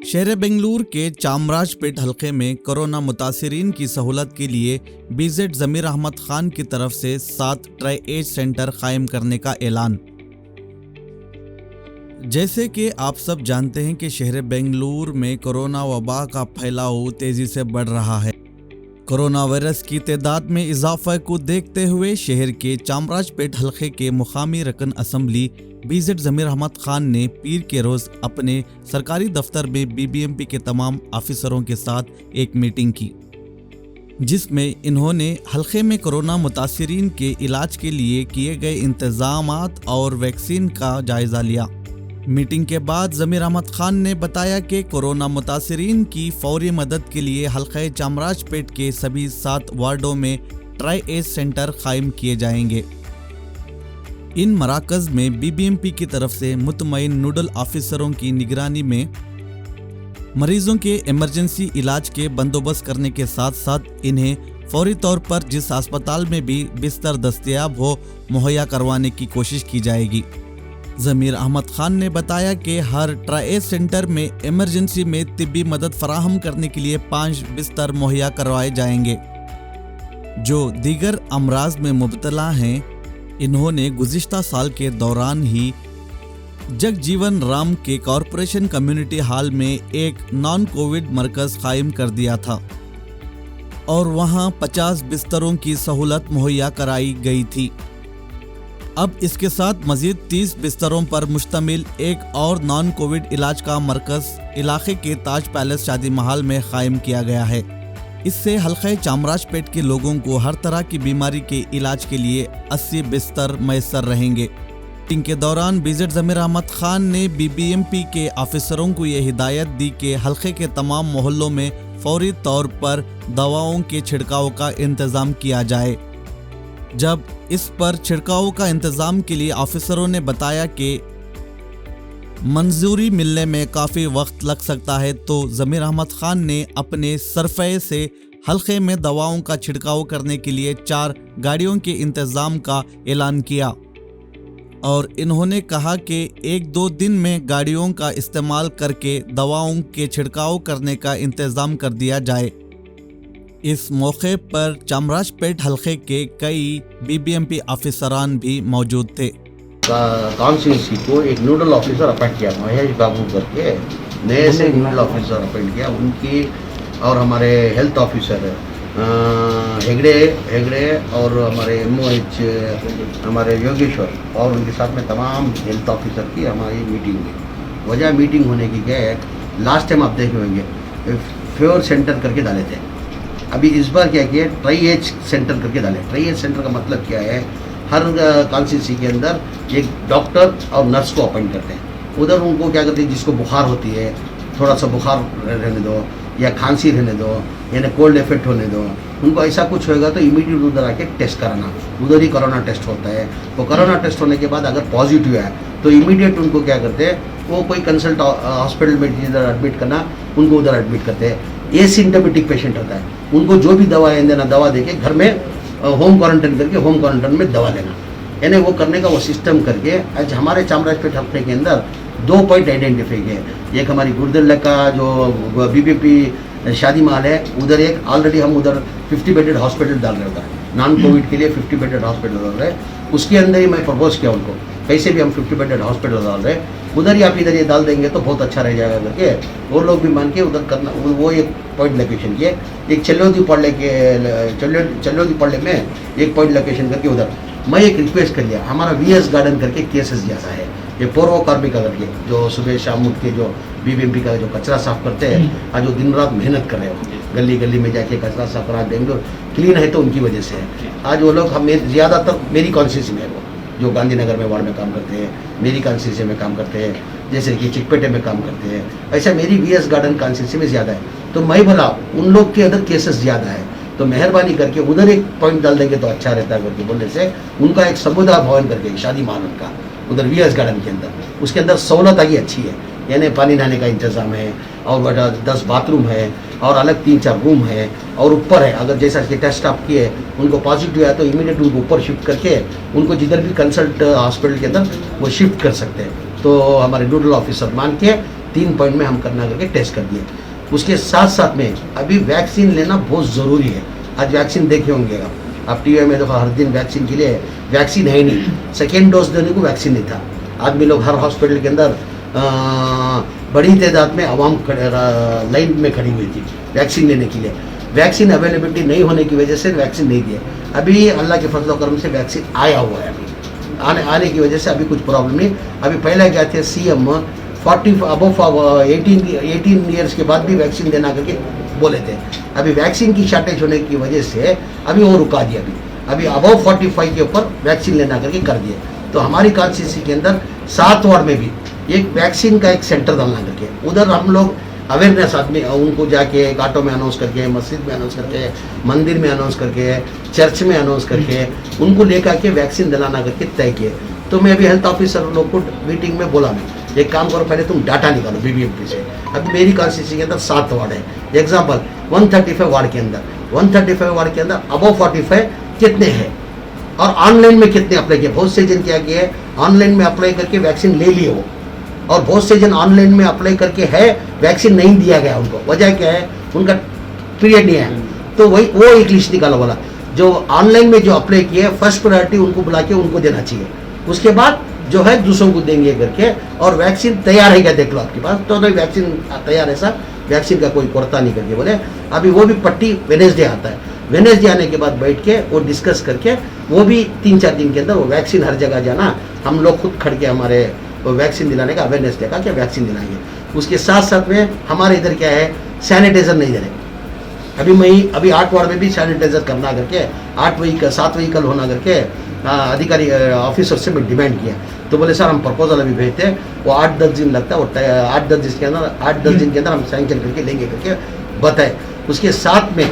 शहर बेंगलुरु के चामराजपेट हलके में कोरोना मुतासिरीन की सहूलत के लिए बीजेड ज़मीर अहमद खान की तरफ से 7 ट्राई एज सेंटर कायम करने का ऐलान। जैसे कि आप सब जानते हैं कि शहर बेंगलुरु में कोरोना वबा का फैलाव तेजी से बढ़ रहा है। कोरोना वायरस की तादाद में इजाफा को देखते हुए शहर के चामराजपेट हलके के मुकामी रकन असम्बली बीजेड ज़मीर अहमद खान ने पीर के रोज़ अपने सरकारी दफ्तर में बीबीएमपी के तमाम ऑफिसरों के साथ एक मीटिंग की, जिसमें इन्होंने हलके में कोरोना मुतासिरीन के इलाज के लिए किए गए इंतजामात और वैक्सीन का जायज़ा लिया। मीटिंग के बाद ज़मीर अहमद खान ने बताया कि कोरोना मुतासिरीन की फौरी मदद के लिए हलके चामराजपेट के सभी 7 वार्डों में ट्राई एज सेंटर कायम किए जाएंगे। इन मराकज़ में बीबीएमपी की तरफ से मुतमईन नोडल ऑफिसरों की निगरानी में मरीजों के इमरजेंसी इलाज के बंदोबस्त करने के साथ साथ इन्हें फौरी तौर पर जिस अस्पताल में भी बिस्तर दस्तयाब हो मुहैया करवाने की कोशिश की जाएगी। ज़मीर अहमद खान ने बताया कि हर ट्राई एज सेंटर में इमरजेंसी में तिब्बी मदद फराहम करने के लिए 5 बिस्तर मुहैया करवाए जाएंगे जो दीगर अमराज में मुब्तला हैं। इन्होंने गुज़िश्ता साल के दौरान ही जगजीवन राम के कॉरपोरेशन कम्युनिटी हॉल में एक नॉन कोविड मरकज़ कायम कर दिया था और वहां 50 बिस्तरों की सहूलत मुहैया कराई गई थी। अब इसके साथ मजीद 30 बिस्तरों पर मुश्तमिल एक और नॉन कोविड इलाज का मरकज़ इलाके के ताज पैलेस शादी महल में कायम किया गया है। इससे हलके चामराजपेट के लोगों को हर तरह की बीमारी के इलाज के लिए 80 बिस्तर मैसर रहेंगे। मीटिंग के दौरान बीजेड ज़मीर अहमद खान ने बीबीएमपी के ऑफिसरों को ये हिदायत दी कि हलके के तमाम मोहल्लों में फौरी तौर पर दवाओं के छिड़काव का इंतज़ाम किया जाए। जब इस पर छिड़काव का इंतज़ाम के लिए ऑफिसरों ने बताया कि मंजूरी मिलने में काफ़ी वक्त लग सकता है, तो ज़मीर अहमद खान ने अपने सरफे से हलके में दवाओं का छिड़काव करने के लिए 4 गाड़ियों के इंतज़ाम का ऐलान किया और इन्होंने कहा कि 1-2 दिन में गाड़ियों का इस्तेमाल करके दवाओं के छिड़काव करने का इंतज़ाम कर दिया जाए। इस मौके पर चामराजपेट हलके के कई बीबीएमपी ऑफिसरान भी मौजूद थे। कॉन्स्टिट्यूंसी को एक नोडल ऑफिसर अपॉइंट किया, महेश बाबू करके नए से नोडल ऑफिसर अपॉइंट किया उनकी, और हमारे हेल्थ ऑफिसर हेगड़े और हमारे MOH हमारे योगेश्वर और उनके साथ में तमाम हेल्थ ऑफिसर की हमारी मीटिंग हुई। वजह मीटिंग होने की क्या है, लास्ट टाइम आप देखे होंगे फेवर सेंटर करके डाले थे, अभी इस बार क्या किया ट्राई एज सेंटर करके डाले। ट्राई एज सेंटर का मतलब क्या है, हर कॉन्स्टिट्यूंसी के अंदर एक डॉक्टर और नर्स को अपॉइंट करते हैं। उधर उनको क्या करते हैं, जिसको बुखार होती है थोड़ा सा बुखार रहने दो या खांसी रहने दो यानी कोल्ड इफेक्ट होने दो, उनको ऐसा कुछ होएगा तो इमीडिएट उधर आके टेस्ट कराना, उधर ही कोरोना टेस्ट होता है। वो कोरोना टेस्ट होने के बाद अगर पॉजिटिव है तो इमीडिएट उनको क्या करते हैं, वो कोई कंसल्ट हॉस्पिटल में जिधर एडमिट करना उनको उधर एडमिट करते हैं। एसिम्टोमेटिक पेशेंट होता है, उनको जो भी दवाएं देना दवा देके घर में होम क्वारंटाइन करके होम क्वारंटाइन में दवा लेना, यानी वो करने का वो सिस्टम करके आज हमारे चामराजपेट हफ्ते के अंदर 2 पॉइंट आइडेंटिफाई किए। एक हमारी गुरुदल्ला का जो बीबीएमपी शादी महल है, उधर एक ऑलरेडी हम उधर 50 बेडेड हॉस्पिटल डाल रहे हैं, नॉन कोविड के लिए 50 बेडेड हॉस्पिटल डाल रहे हैं। उसके अंदर ही मैं प्रपोज किया उनको, कैसे भी हम 50 बेडेड हॉस्पिटल डाल रहे हैं, उधर ही आप इधर ये डाल देंगे तो बहुत अच्छा रह जाएगा करके वो लोग भी मान के उधर करना। वो एक पॉइंट लोकेशन किए, एक चल्लोदी पड़े में एक पॉइंट लोकेशन करके उधर। मैं एक रिक्वेस्ट कर लिया, हमारा VS गार्डन करके केसेस जैसा है, ये पूर्व कार्मिका करके जो सुबह शाम उठ के जो बीबीएमपी का जो कचरा साफ करते हैं, आज जो दिन रात मेहनत कर रहे हो, गली गली में जाके कचरा साफ करा। बेंगलोर क्लीन है तो उनकी वजह से है। आज वो लोग हमें ज़्यादातर मेरी कॉन्स्टिट्यूंसी में है, वो जो गांधीनगर में वार्ड में काम करते हैं, मेरी कॉन्स्टिट्यूंसी में काम करते हैं, जैसे कि चिकपेटे में काम करते हैं, ऐसा मेरी VS गार्डन कॉन्स्टिट्यूंसी में ज़्यादा है। तो मैं बोला उन लोग के अंदर केसेस ज़्यादा है, तो मेहरबानी करके उधर एक पॉइंट डाल देंगे तो अच्छा रहता है करके बोलने से उनका एक समुदाय भवन करके शादी महल उनका उधर VS गार्डन के अंदर, उसके अंदर सहूलत आगे अच्छी है, यानी पानी नहाने का इंतज़ाम है और 10 बाथरूम है और अलग 3-4 रूम है और ऊपर है। अगर जैसा कि टेस्ट आप किए उनको पॉजिटिव है तो इमीडिएट उनको ऊपर शिफ्ट करके उनको जिधर भी कंसल्ट हॉस्पिटल के अंदर वो शिफ्ट कर सकते हैं। तो हमारे नोडल ऑफिसर मान के 3 पॉइंट में हम करना करके टेस्ट कर दिए। उसके साथ साथ में अभी वैक्सीन लेना बहुत ज़रूरी है। आज वैक्सीन देखे होंगे आप टीवी में देखो हर दिन वैक्सीन के लिए वैक्सीन है ही नहीं, सेकेंड डोज देने को वैक्सीन नहीं था। आदमी लोग हर हॉस्पिटल के अंदर बड़ी तादाद में आवाम लाइन में खड़ी हुई थी वैक्सीन लेने के लिए। वैक्सीन अवेलेबिलिटी नहीं होने की वजह से वैक्सीन नहीं दिए। अभी अल्लाह के फजल करम से वैक्सीन आया हुआ है। अभी आने की वजह से अभी कुछ प्रॉब्लम नहीं। अभी पहले क्या थे CM 40 अबव 18 ईयर्स के बाद भी वैक्सीन देना करके बोले थे। अभी वैक्सीन की शॉर्टेज होने की वजह से अभी वो रुका दिया। अभी अबव 45 के ऊपर वैक्सीन लेना करके कर दिए। तो हमारी कॉन्स्टिट्यूंसी के अंदर 7 वार्ड में भी एक वैक्सीन का एक सेंटर डालना करके उधर हम लोग अवेयरनेस आदमी उनको जाके एक ऑटो में अनाउंस करके, मस्जिद में अनाउंस करके, मंदिर में अनाउंस करके, चर्च में अनाउंस करके उनको लेकर के वैक्सीन दिलाना करके तय किए। तो मैं अभी हेल्थ ऑफिसर लोग को मीटिंग में बोला, मैं एक काम करो, पहले तुम डाटा निकालो BBMP से। अभी मेरी कॉन्स्टिट्यूंसी के अंदर 7 वार्ड है। एग्जाम्पल 135 वार्ड के अंदर 135 वार्ड के अंदर अबव 45 कितने हैं और ऑनलाइन में कितने अप्लाई किए। बहुत से जन क्या किए, ऑनलाइन में अप्लाई करके वैक्सीन ले लिए हो, और बहुत से जन ऑनलाइन में अप्लाई करके है वैक्सीन नहीं दिया गया उनको। वजह क्या है, उनका पीरियड नहीं है। तो वही वो एक लिस्ट निकाला बोला, जो ऑनलाइन में जो अप्लाई किए फर्स्ट प्रायोरिटी उनको बुला के उनको देना चाहिए। उसके बाद जो है दूसरों को देंगे करके, और वैक्सीन तैयार है क्या देख लो आपके पास, तो वैक्सीन तैयार है सर, वैक्सीन का कोई कोरता नहीं करके बोले। अभी वो भी पट्टी वेडनेसडे आता है, वेडनेसडे आने के बाद बैठ के वो डिस्कस करके वो भी 3-4 दिन के अंदर वो वैक्सीन हर जगह जाना, हम लोग खुद खड़ के हमारे वैक्सीन दिलाने का अवेयरनेस देगा कि वैक्सीन दिलाएंगे। उसके साथ साथ में हमारे इधर क्या है, सैनिटाइजर नहीं दे रहे। अभी 8 वार्ड में भी सैनिटाइजर करना करके 7 व्हीकल होना करके अधिकारी ऑफिसर से मैं डिमांड किया। तो बोले सर हम प्रपोजल अभी भेजते हैं, वो 8-10 दिन लगता है, वो 8-10 दिन के अंदर हम सैंक्शन करके लेंगे करके बताए। उसके साथ में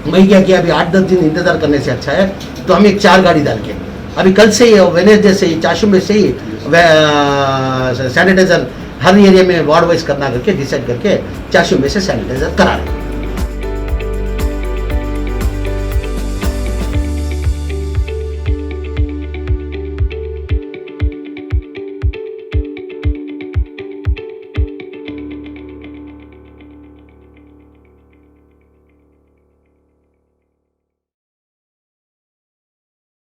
मैं क्या किया, अभी 8-10 दिन इंतजार करने से अच्छा है तो हम एक 4 गाड़ी डाल के अभी कल से ही वेडनेसडे से ही चाशुमे से ही सैनिटाइजर हर एरिया में वार्ड वाइज करना करके डिसाइड करके चाशुमे से सैनिटाइजर करा रहे हैं।